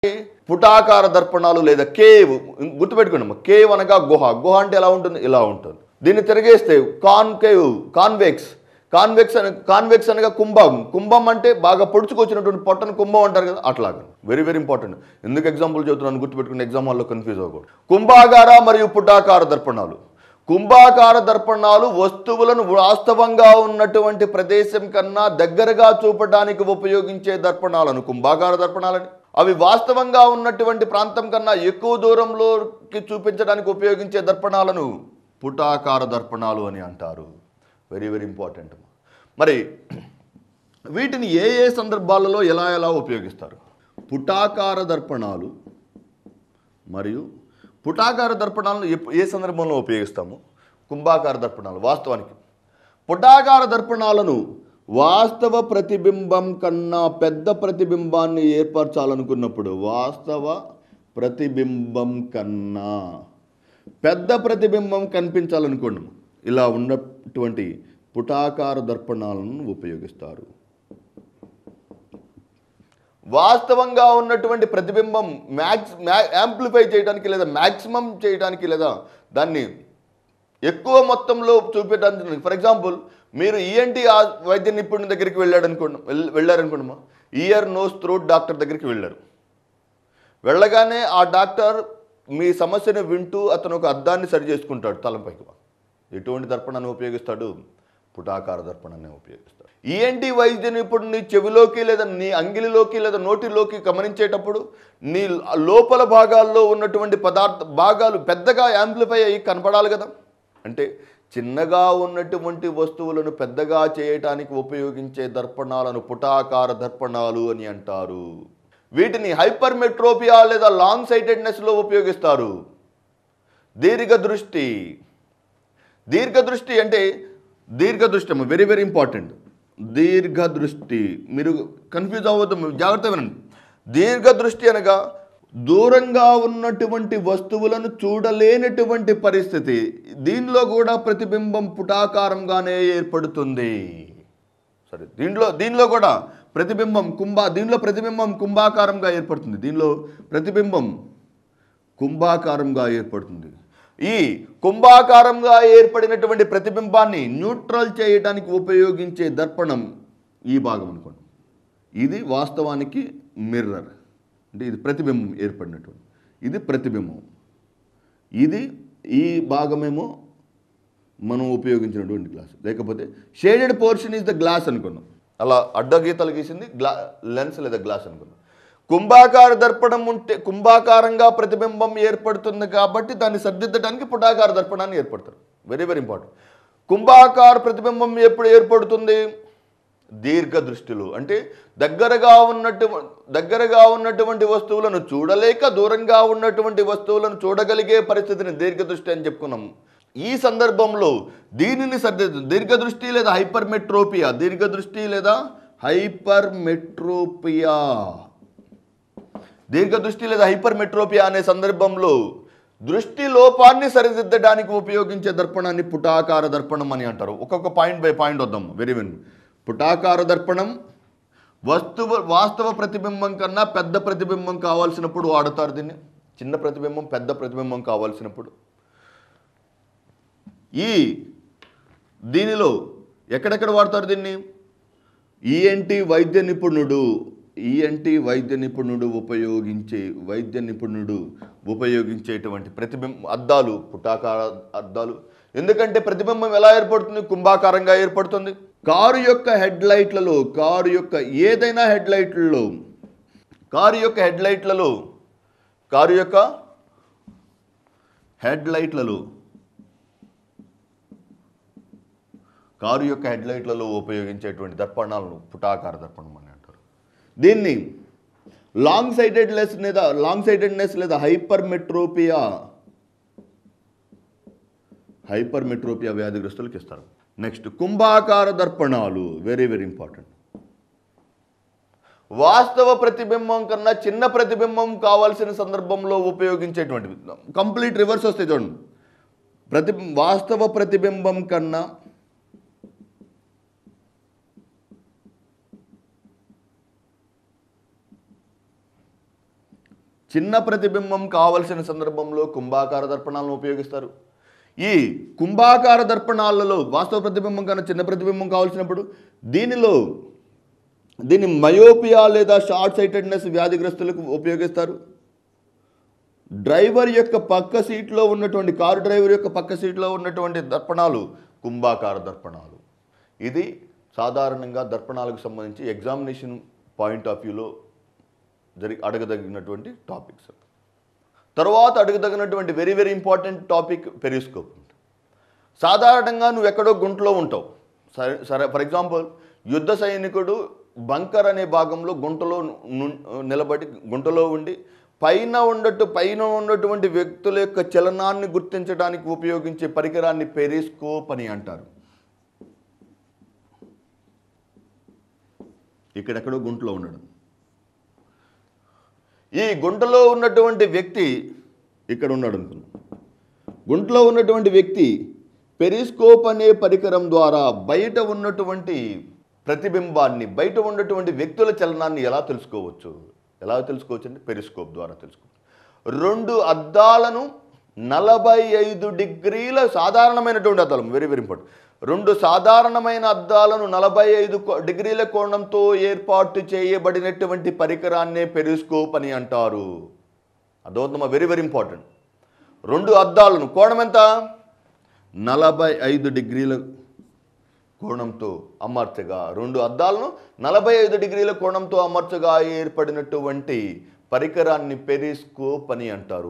పుటాకార దర్పణాలు లేదా కేవ్, గుర్తుపెట్టుకోండి, కేవ్ అనగా గుహ. గుహ అంటే ఎలా ఉంటుంది? ఇలా ఉంటుంది. దీన్ని తిరిగేస్తే కాన్కేవ్, కాన్వెక్స్ అనగా కుంభం. కుంభం అంటే బాగా పొడుచుకొచ్చినటువంటి పొట్టను కుంభం అంటారు కదా, అట్లాగా. Very very important. ఎందుకు ఎగ్జాంపుల్ చెబుతున్నాను గుర్తుపెట్టుకుని ఎగ్జామ్ హాల్లో కన్ఫ్యూజ్ అవ్వకూడదు. కుంభాకార మరియు పుటాకార దర్పణాలు. కుంభాకార దర్పణాలు వస్తువులను వాస్తవంగా ఉన్నటువంటి ప్రదేశం కన్నా దగ్గరగా చూపడానికి ఉపయోగించే దర్పణాలను కుంభాకార దర్పణాలని, అవి వాస్తవంగా ఉన్నటువంటి ప్రాంతం కన్నా ఎక్కువ దూరంలోకి చూపించడానికి ఉపయోగించే దర్పణాలను పుటాకార దర్పణాలు అని అంటారు. Very very important. మరి వీటిని ఏ ఏ సందర్భాలలో ఎలా ఎలా ఉపయోగిస్తారు? పుటాకార దర్పణాలు మరియు పుటాకార దర్పణాలను ఏ సందర్భంలో ఉపయోగిస్తాము? కుంభాకార దర్పణాలు. వాస్తవానికి పుటాకార దర్పణాలను వాస్తవ ప్రతిబింబం కన్నా పెద్ద ప్రతిబింబాన్ని ఏర్పరచాలనుకున్నప్పుడు, వాస్తవ ప్రతిబింబం కన్నా పెద్ద ప్రతిబింబం కనిపించాలనుకోండి, ఇలా ఉన్నటువంటి పుటాకార దర్పణాలను ఉపయోగిస్తారు. వాస్తవంగా ఉన్నటువంటి ప్రతిబింబం యాంప్లిఫై చేయడానికి లేదా మ్యాక్సిమం చేయడానికి లేదా దాన్ని ఎక్కువ మొత్తంలో చూపించడానికి, ఫర్ ఎగ్జాంపుల్ మీరు ఈఎన్టీ వైద్య నిపుణుని దగ్గరికి వెళ్ళారనుకోండి, ఇయర్ నోస్ థ్రోట్ డాక్టర్ దగ్గరికి వెళ్ళారు. వెళ్ళగానే ఆ డాక్టర్ మీ సమస్యను వింటూ అతను ఒక అద్దాన్ని సరి చేసుకుంటాడు తలపైకి. ఎటువంటి దర్పణాన్ని ఉపయోగిస్తాడు? పుటాకార దర్పణాన్ని ఉపయోగిస్తాడు. ఈఎన్టీ వైద్య నిపుణుని చెవిలోకి లేదా నీ అంగిలిలోకి లేదా నోటిలోకి గమనించేటప్పుడు నీ లోపల భాగాల్లో ఉన్నటువంటి భాగాలు పెద్దగా యాంప్లిఫై అయ్యి కనపడాలి కదా. అంటే చిన్నగా ఉన్నటువంటి వస్తువులను పెద్దగా చేయటానికి ఉపయోగించే దర్పణాలను పుటాకార దర్పణాలు అని అంటారు. వీటిని హైపర్మెట్రోపియా లేదా లాంగ్ సైటెడ్నెస్లో ఉపయోగిస్తారు. దీర్ఘదృష్టి అంటే దీర్ఘదృష్టి వెరీ వెరీ ఇంపార్టెంట్. దీర్ఘదృష్టి, మీరు కన్ఫ్యూజ్ అవ్వద్దు, జాగ్రత్త వినండి. దీర్ఘదృష్టి అనగా దూరంగా ఉన్నటువంటి వస్తువులను చూడలేనటువంటి పరిస్థితి. దీనిలో కూడా ప్రతిబింబం పుటాకారంగానే ఏర్పడుతుంది. సరే, దీనిలో కూడా ప్రతిబింబం కుంభాకారంగా ఏర్పడుతుంది. దీనిలో ప్రతిబింబం కుంభాకారంగా ఏర్పడుతుంది. ఈ కుంభాకారంగా ఏర్పడినటువంటి ప్రతిబింబాన్ని న్యూట్రల్ చేయడానికి ఉపయోగించే దర్పణం ఈ భాగం అనుకోండి. ఇది వాస్తవానికి మిర్రర్, అంటే ఇది ప్రతిబింబం ఏర్పడినటువంటి, ఇది ప్రతిబింబం. ఇది ఈ భాగమేమో మనం ఉపయోగించినటువంటి గ్లాస్. లేకపోతే shaded portion is the glass అనుకున్నాం. అలా అడ్డగీతలు గీసింది లెన్స్ లేదా గ్లాస్ అనుకున్నాం. కుంభాకార దర్పణం ఉంటే కుంభాకారంగా ప్రతిబింబం ఏర్పడుతుంది కాబట్టి దాన్ని సరిదిద్దడానికి పుటాకార దర్పణాన్ని ఏర్పడతారు. Very very important. కుంభాకార ప్రతిబింబం ఎప్పుడు ఏర్పడుతుంది? దీర్ఘదృష్టిలో, అంటే దగ్గరగా ఉన్నటువంటి వస్తువులను చూడలేక దూరంగా ఉన్నటువంటి వస్తువులను చూడగలిగే పరిస్థితిని దీర్ఘదృష్టి అని చెప్పుకున్నాము. ఈ సందర్భంలో దీనిని దీర్ఘదృష్టి లేదా హైపర్మెట్రోపియా, దీర్ఘదృష్టి లేదా హైపర్మెట్రోపియా అనే సందర్భంలో దృష్టి లోపాన్ని సరిదిద్దడానికి ఉపయోగించే దర్పణాన్ని పుటాకార దర్పణం అని అంటారు. ఒక్కొక్క పాయింట్ బై పాయింట్ వద్దాం. Very very. పుటాకార దర్పణం వాస్తవ ప్రతిబింబం కన్నా పెద్ద ప్రతిబింబం కావాల్సినప్పుడు వాడతారు దీన్ని. చిన్న ప్రతిబింబం పెద్ద ప్రతిబింబం కావాల్సినప్పుడు. దీనిలో ఎక్కడెక్కడ వాడతారు దీన్ని? ఈఎన్టీ వైద్య నిపుణుడు ఉపయోగించేటువంటి అద్దాలు పుటాకార అద్దాలు. ఎందుకంటే ప్రతిబింబం ఎలా ఏర్పడుతుంది? కుంభాకారంగా ఏర్పడుతుంది. కారు యొక్క హెడ్ లైట్లలో ఉపయోగించేటువంటి దర్పణాలను పుటాకార దర్పణం అని అంటారు. దీన్ని లాంగ్ సైటెడ్నెస్ లేదా హైపర్మెట్రోపియా వ్యాధిగ్రస్తులకు ఇస్తారు. నెక్స్ట్ కుంభాకార దర్పణాలు. Very very important. వాస్తవ ప్రతిబింబం కన్నా చిన్న ప్రతిబింబం కావాల్సిన సందర్భంలో ఉపయోగించేటువంటివి. కంప్లీట్ రివర్స్ వస్తాయి చూడండి. వాస్తవ ప్రతిబింబం కన్నా చిన్న ప్రతిబింబం కావలసిన సందర్భంలో కుంభాకార దర్పణాలను ఉపయోగిస్తారు. ఈ కుంభాకార దర్పణాలలో వాస్తవ ప్రతిబింబం కన్నా చిన్న ప్రతిబింబం కావాల్సినప్పుడు దీన్ని మయోపియా లేదా షార్ట్ సైటెడ్నెస్ వ్యాధిగ్రస్తులకు ఉపయోగిస్తారు. డ్రైవర్ యొక్క పక్క సీట్లో ఉన్నటువంటి కారు డ్రైవర్ యొక్క పక్క సీట్లో ఉన్నటువంటి దర్పణాలు కుంభాకార దర్పణాలు. ఇది సాధారణంగా దర్పణాలకు సంబంధించి ఎగ్జామినేషన్ పాయింట్ ఆఫ్ వ్యూలో అడగదగినటువంటి టాపిక్స్. తర్వాత అడగదగినటువంటి very very important topic periscope. సాధారణంగా నువ్వు ఎక్కడో గుంటలో ఉంటావు. సరే ఫర్ ఎగ్జాంపుల్ యుద్ధ సైనికుడు బంకర్ అనే భాగంలో గుంటలో ఉండి పైన ఉన్నటువంటి వ్యక్తుల యొక్క చలనాన్ని గుర్తించడానికి ఉపయోగించే పరికరాన్ని పెరిస్కోప్ అని అంటారు. ఇక్కడెక్కడో గుంటలో ఉండడం. ఈ గుంటలో ఉన్నటువంటి వ్యక్తి ఇక్కడ ఉన్నాడు అనుకున్నాం. గుంటలో ఉన్నటువంటి వ్యక్తి పెరిస్కోప్ అనే పరికరం ద్వారా బయట ఉన్నటువంటి ప్రతిబింబాన్ని, బయట ఉన్నటువంటి వ్యక్తుల చలనాన్ని ఎలా తెలుసుకోవచ్చు అంటే పెరిస్కోప్ ద్వారా తెలుసుకోవచ్చు. 2 అద్దాలను 45 డిగ్రీల సాధారణమైనటువంటి అద్దాలు, వెరీ వెరీ ఇంపార్టెంట్, 2 సాధారణమైన అద్దాలను 45 డిగ్రీల కోణంతో ఏర్పాటు చేయబడినటువంటి పరికరాన్నే పెరిస్కోప్ అని అంటారు. అదవుతుందమ్మా, వెరీ వెరీ ఇంపార్టెంట్. 2 అద్దాలను కోణం ఎంత? 45 డిగ్రీల కోణంతో అమర్చగా, 2 అద్దాలను 45 డిగ్రీల కోణంతో అమర్చగా ఏర్పడినటువంటి పరికరాన్ని పెరిస్కోప్ అని అంటారు.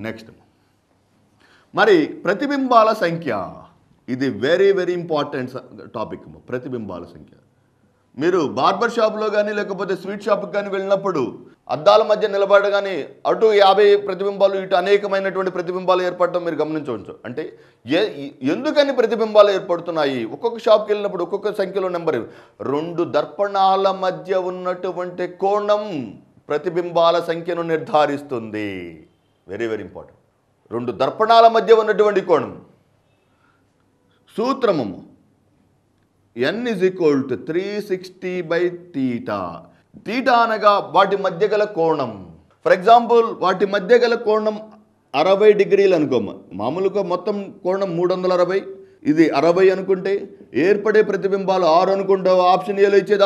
నెక్స్ట్ మరి ప్రతిబింబాల సంఖ్య, ఇది వెరీ వెరీ ఇంపార్టెంట్ టాపిక్. ప్రతిబింబాల సంఖ్య, మీరు బార్బర్ షాప్లో కానీ లేకపోతే స్వీట్ షాప్కి కానీ వెళ్ళినప్పుడు అద్దాల మధ్య నిలబడగానే అటు 50 ప్రతిబింబాలు, ఇటు అనేకమైనటువంటి ప్రతిబింబాలు ఏర్పడటం మీరు గమనించవచ్చు. అంటే ఎందుకని ప్రతిబింబాలు ఏర్పడుతున్నాయి? ఒక్కొక్క షాప్కి వెళ్ళినప్పుడు ఒక్కొక్క సంఖ్యలో నెంబర్. 2 దర్పణాల మధ్య ఉన్నటువంటి కోణం ప్రతిబింబాల సంఖ్యను నిర్ధారిస్తుంది. Very very important. 2 దర్పణాల మధ్య ఉన్నటువంటి కోణం. సూత్రము n = 360/θ. తీటా అనగా వాటి మధ్య గల కోణం. ఫర్ ఎగ్జాంపుల్ వాటి మధ్య గల కోణం 60 డిగ్రీలు అనుకోమా. మామూలుగా మొత్తం కోణం 360, ఇది 60 అనుకుంటే ఏర్పడే ప్రతిబింబాలు 6 అనుకుంటావు. ఆప్షన్ ఏలో ఇచ్చేది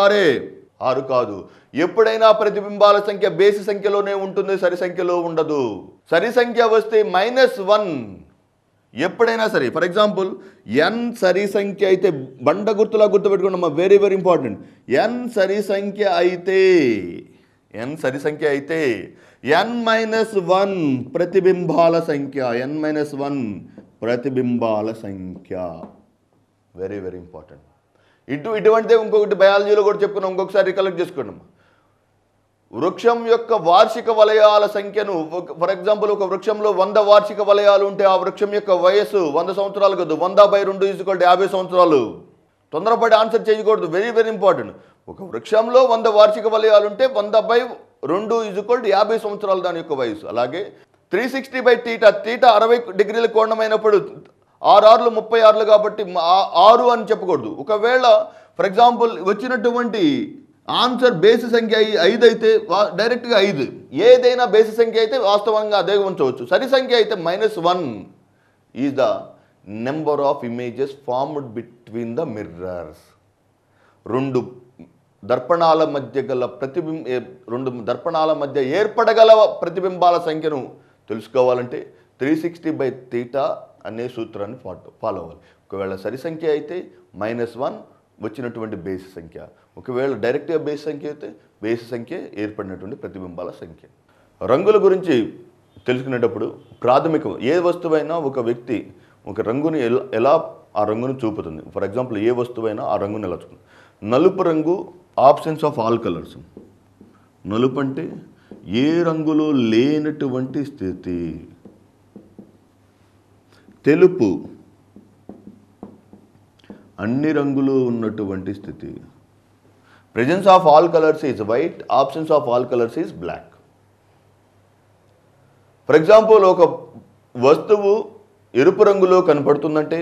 6 కాదు. ఎప్పుడైనా ప్రతిబింబాల సంఖ్య బేసి సంఖ్యలోనే ఉంటుంది, సరి సంఖ్యలో ఉండదు. సరి సంఖ్య వస్తే -1 ఎప్పుడైనా సరే. ఫర్ ఎగ్జాంపుల్ n సరి సంఖ్య అయితే, బండ గుర్తులా గుర్తుపెట్టుకోండి, వెరీ వెరీ ఇంపార్టెంట్. n సరి సంఖ్య అయితే n-1 ప్రతిబింబాల సంఖ్య, వెరీ వెరీ ఇంపార్టెంట్. ఇటువంటిదే ఇంకొకటి బయాలజీలో కూడా చెప్పుకున్నాం, ఇంకొకసారి రికలెక్ట్ చేసుకోండి. వృక్షం యొక్క వార్షిక వలయాల సంఖ్యను, ఫర్ ఎగ్జాంపుల్ ఒక వృక్షంలో 100 వార్షిక వలయాలు ఉంటే ఆ వృక్షం యొక్క వయస్సు 100 సంవత్సరాలు కాదు, 100/2 = 50 సంవత్సరాలు. తొందరపడి ఆన్సర్ చేయకూడదు, వెరీ వెరీ ఇంపార్టెంట్. ఒక వృక్షంలో 100 వార్షిక వలయాలు ఉంటే 100/2 = 50 సంవత్సరాలు దాని యొక్క వయసు. అలాగే 360/θ, తీట 60 డిగ్రీల కోణమైనప్పుడు 6 36 కాబట్టి 6 అని చెప్పకూడదు. ఒకవేళ ఫర్ ఎగ్జాంపుల్ వచ్చినటువంటి ఆన్సర్ బేసి సంఖ్య 5 అయితే డైరెక్ట్గా 5, ఏదైనా బేసి సంఖ్య అయితే వాస్తవంగా అదే ఉంచవచ్చు. సరి సంఖ్య అయితే -1 is the number of images formed between the mirrors. 2 దర్పణాల మధ్య గల 2 దర్పణాల మధ్య ఏర్పడగల ప్రతిబింబాల సంఖ్యను తెలుసుకోవాలంటే 360/θ అనే సూత్రాన్ని ఫాలో అవ్వాలి. ఒకవేళ సరి సంఖ్య అయితే -1 వచ్చినటువంటి బేసి సంఖ్య, ఒకవేళ డైరెక్ట్గా బేసి సంఖ్య అయితే బేసి సంఖ్య ఏర్పడినటువంటి ప్రతిబింబాల సంఖ్య. రంగుల గురించి తెలుసుకునేటప్పుడు ప్రాథమికం, ఏ వస్తువైనా ఒక వ్యక్తి ఒక రంగుని ఎలా ఆ రంగును చూపుతుంది. ఫర్ ఎగ్జాంపుల్ ఏ వస్తువైనా ఆ రంగుని ఎలా చూపుతుంది. నలుపు రంగు ఆబ్సెన్స్ ఆఫ్ ఆల్ కలర్స్. నలుపు అంటే ఏ రంగులో లేనటువంటి స్థితి. తెలుపు అన్ని రంగులు ఉన్నటువంటి స్థితి. Presence of all colours is white, absence of all colours is black. For example ఒక వస్తువు ఎరుపు రంగులో కనపడుతుందంటే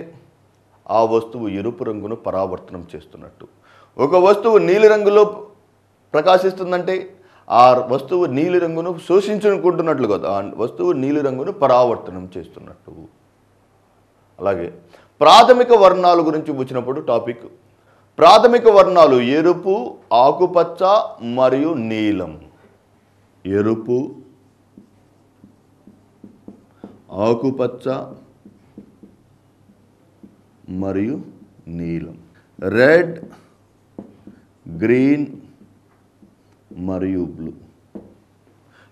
ఆ వస్తువు ఎరుపు రంగును పరావర్తనం చేస్తున్నట్టు. ఒక వస్తువు నీలి రంగులో ప్రకాశిస్తుందంటే ఆ వస్తువు నీలిరంగును శోషించుకుంటున్నట్లు కాదు, ఆ వస్తువు నీలిరంగును పరావర్తనం చేస్తున్నట్టు. అలాగే ప్రాథమిక వర్ణాల గురించి వచ్చినప్పుడు టాపిక్, ప్రాథమిక వర్ణాలు ఎరుపు, ఆకుపచ్చ మరియు నీలం. ఎరుపు, ఆకుపచ్చ మరియు నీలం. రెడ్, గ్రీన్ మరియు బ్లూ.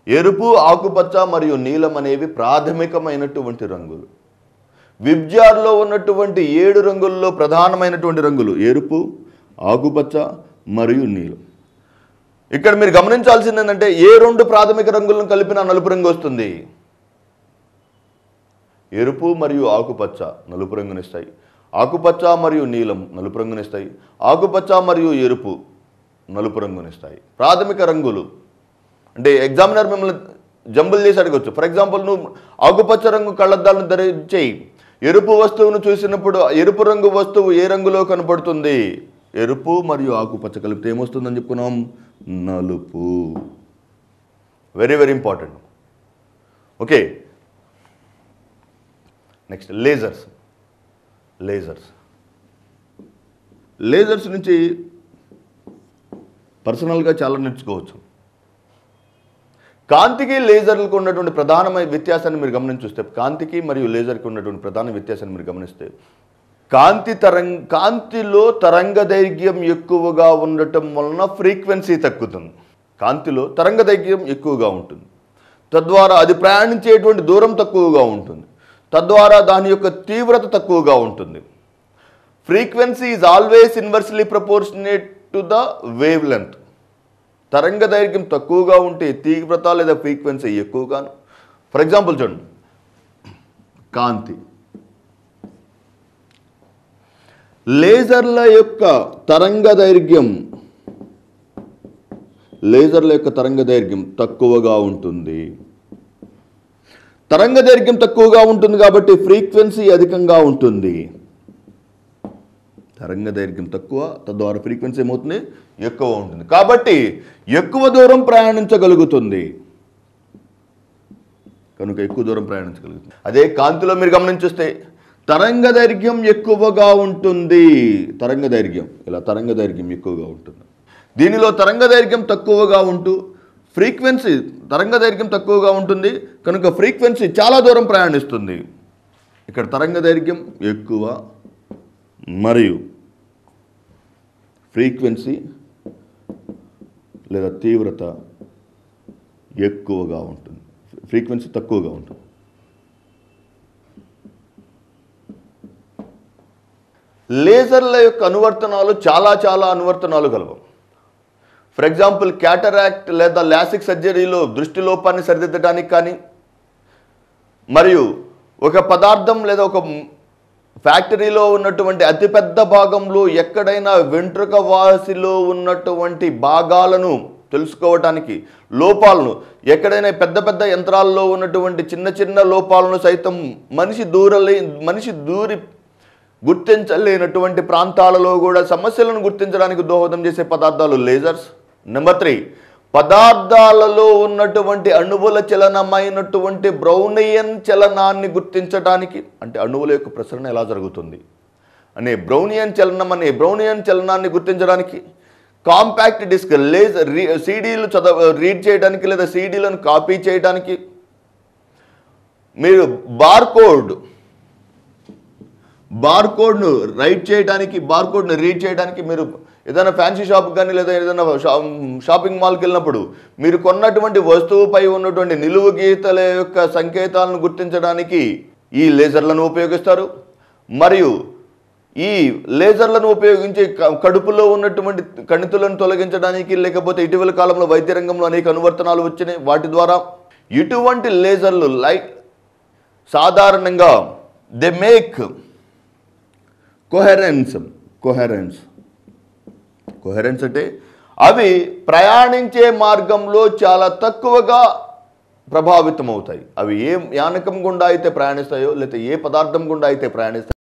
ఎరుపు, ఆకుపచ్చ మరియు నీలం అనేవి ప్రాథమికమైనటువంటి రంగులు. విబ్జార్లో ఉన్నటువంటి 7 రంగుల్లో ప్రధానమైనటువంటి రంగులు ఎరుపు, ఆకుపచ్చ మరియు నీలం. ఇక్కడ మీరు గమనించాల్సింది ఏంటంటే ఏ 2 ప్రాథమిక రంగులను కలిపిన నలుపు రంగు వస్తుంది? ఎరుపు మరియు ఆకుపచ్చ నలుపు రంగునిస్తాయి, ఆకుపచ్చ మరియు నీలం నలుపు రంగునిస్తాయి, ఆకుపచ్చ మరియు ఎరుపు నలుపు రంగునిస్తాయి. ప్రాథమిక రంగులు అంటే ఎగ్జామినర్ మిమ్మల్ని జంబుల్ చేసి అడగవచ్చు. ఫర్ ఎగ్జాంపుల్, నువ్వు ఆకుపచ్చ రంగు కళ్ళద్దాలను ధరించేయి, ఎరుపు వస్తువును చూసినప్పుడు ఎరుపు రంగు వస్తువు ఏ రంగులో కనపడుతుంది? ఎరుపు మరియు ఆకుపచ్చ కలిపితే ఏమొస్తుందని చెప్పుకున్నాం? నలుపు. Very very important. Okay, next lasers. Lasers నుంచి పర్సనల్గా చాలా నేర్చుకోవచ్చు. కాంతికి లేజర్లకు ఉన్నటువంటి ప్రధానమైన వ్యత్యాసాన్ని మీరు గమనించి కాంతికి మరియు లేజర్కి ఉన్నటువంటి ప్రధాన వ్యత్యాసాన్ని మీరు గమనిస్తే, కాంతిలో తరంగ దైర్ఘ్యం ఎక్కువగా ఉండటం వలన ఫ్రీక్వెన్సీ తగ్గుతుంది. కాంతిలో తరంగ దైర్ఘ్యం ఎక్కువగా ఉంటుంది, తద్వారా అది ప్రయాణించేటువంటి దూరం తక్కువగా ఉంటుంది, తద్వారా దాని యొక్క తీవ్రత తక్కువగా ఉంటుంది. Frequency is always inversely proportionate to the wave length. తరంగ దైర్ఘ్యం తక్కువగా ఉంటే తీవ్రత లేదా ఫ్రీక్వెన్సీ ఎక్కువగాను. ఫర్ ఎగ్జాంపుల్ చూడండి, కాంతి. లేజర్ల యొక్క తరంగ దైర్ఘ్యం తక్కువగా ఉంటుంది. తరంగ దైర్ఘ్యం తక్కువగా ఉంటుంది కాబట్టి ఫ్రీక్వెన్సీ అధికంగా ఉంటుంది. తరంగ దైర్ఘ్యం తక్కువ, తద్వారా ఫ్రీక్వెన్సీ ఏమవుతుంది? ఎక్కువ ఉంటుంది. కాబట్టి ఎక్కువ దూరం ప్రయాణించగలుగుతుంది, కనుక ఎక్కువ దూరం ప్రయాణించగలుగుతుంది. అదే కాంతిలో మీరు గమనించేస్తే తరంగ దైర్ఘ్యం ఎక్కువగా ఉంటుంది. తరంగ దైర్ఘ్యం ఎక్కువగా ఉంటుంది. దీనిలో తరంగ దైర్ఘ్యం తక్కువగా ఉంటూ తరంగ దైర్ఘ్యం తక్కువగా ఉంటుంది కనుక ఫ్రీక్వెన్సీ చాలా దూరం ప్రయాణిస్తుంది. ఇక్కడ తరంగ దైర్ఘ్యం ఎక్కువ మరియు ఫ్రీక్వెన్సీ లేదా తీవ్రత ఎక్కువగా ఉంటుంది, ఫ్రీక్వెన్సీ తక్కువగా ఉంటుంది. లేజర్ల యొక్క అనువర్తనాలు చాలా అనువర్తనాలు గలవు. ఫర్ ఎగ్జాంపుల్, క్యాటరాక్ట్ లేదా లాసిక్ సర్జరీలో దృష్టి లోపాన్ని సరిదిద్దడానికి కానీ, మరియు ఒక పదార్థం లేదా ఒక ఫ్యాక్టరీలో ఉన్నటువంటి అతిపెద్ద భాగంలో ఎక్కడైనా వెంట్రుక వాసిలో ఉన్నటువంటి భాగాలను తెలుసుకోవటానికి, లోపాలను, ఎక్కడైనా పెద్ద యంత్రాల్లో ఉన్నటువంటి చిన్న లోపాలను సైతం మనిషి దూరి గుర్తించలేనటువంటి ప్రాంతాలలో కూడా సమస్యలను గుర్తించడానికి దోహదం చేసే పదార్థాలు లేజర్స్. నెంబర్ 3, పదార్థాలలో ఉన్నటువంటి అణువుల చలనమైనటువంటి బ్రౌనియన్ చలనాన్ని గుర్తించడానికి, అంటే అణువుల యొక్క ప్రసరణ ఎలా జరుగుతుంది అనే బ్రౌనియన్ చలనాన్ని గుర్తించడానికి, కాంపాక్ట్ డిస్క్ లేజర్ సీడీలు రీడ్ చేయడానికి లేదా సీడీలను కాపీ చేయడానికి, మీరు బార్కోడ్ను రైట్ చేయడానికి, బార్కోడ్ను రీడ్ చేయడానికి, మీరు ఏదైనా ఫ్యాన్సీ షాప్ కానీ లేదా ఏదైనా షాపింగ్ మాల్కి వెళ్ళినప్పుడు మీరు కొన్నటువంటి వస్తువుపై ఉన్నటువంటి నిలువు గీతల యొక్క సంకేతాలను గుర్తించడానికి ఈ లేజర్లను ఉపయోగిస్తారు. మరియు ఈ లేజర్లను ఉపయోగించి కడుపులో ఉన్నటువంటి కణితులను తొలగించడానికి, లేకపోతే ఇటీవల కాలంలో వైద్య రంగంలో అనేక అనువర్తనాలు వచ్చినాయి. వాటి ద్వారా ఇటువంటి లేజర్లు సాధారణంగా దే మేక్ కోహెరెన్స్ అంటే అవి ప్రయాణించే మార్గంలో చాలా తక్కువగా ప్రభావితం అవుతాయి. అవి ఏ యానకం గుండా అయితే ప్రయాణిస్తాయో, లేకపోతే ఏ పదార్థం గుండా అయితే ప్రయాణిస్తాయో